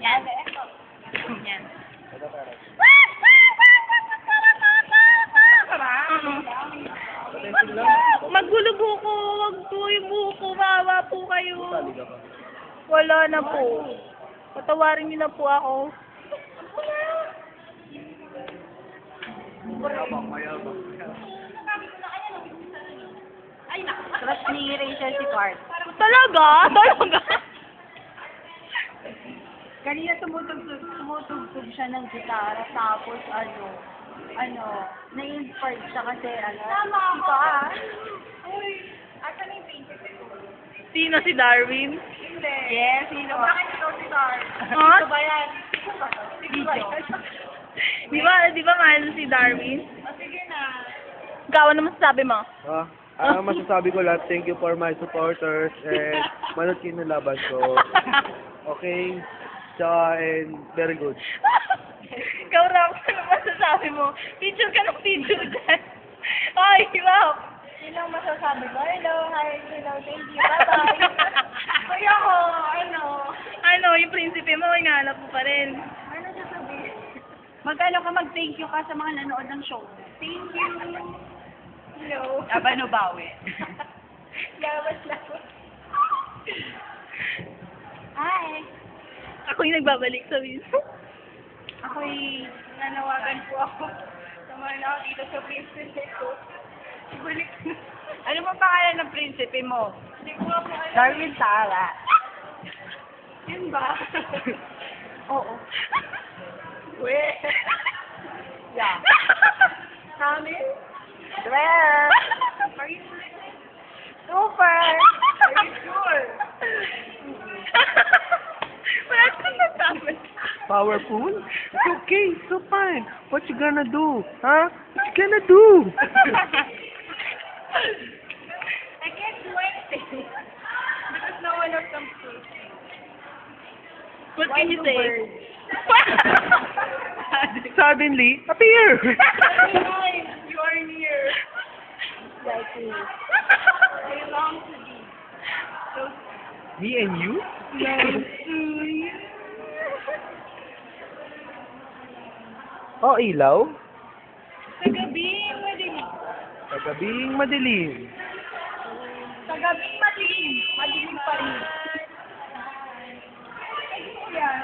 Yan. Yan. Magulo buko. Wag po yung buko. Mawa po kayo. Wala na po. Patawarin niyo na po ako. Crush ni Rachel si Cart. Talaga? Talaga? Kanina tumutugtog siya ng gitara, tapos na-inspired siya kasi tama ako Uy, asan yung princess ko? Sino si Darwin? Hindi. Yes, sino? Bakit ikaw si Cart? Ha? Ito ba yan? Video. Di ba mahal si Darwin? O sige na. Ikaw, ano masasabi mo? Masasabi ko lahat, thank you for my supporters and manood kayo ng laban ko. Okay? Tsaka, and very good. Ikaw, Rox, ano masasabi mo? Picture ka ng picture dyan. Ay, wow! Yun ang masasabi ko. Hello, hi, hello, thank you, bye-bye. Kaya ako, Ano, yung prinsipe mo, hinahanap mo pa rin. ano sasabihin? Mag-thank you ka sa mga nanood ng show. Thank you. Hello. Abano bawi. Lawas. Hi. Ako yung nagbabalik sa video. Ako'y nanawagan po ako sa mga nakakita sa prinsipe ko. Ibalik na. Ano mo pangalan ng prinsipe mo? Hindi ko ako alam. Darwin Sara. Yun ba? Oo. We. Yeah. Namin? Swear! Are you Super! Are you sure? Wala kang nasabi. Powerful? It's okay, so fine. What you gonna do? Huh? What you gonna do? I can't do anything. Because no one else comes to. What can you say? Suddenly, appear! You are near. Like me. I long to be. So Me and you? Oh, ilaw? sa gabi, madilim. Sa gabing madilim. Sa gabi, madilim. Madilim pa rin. Yan.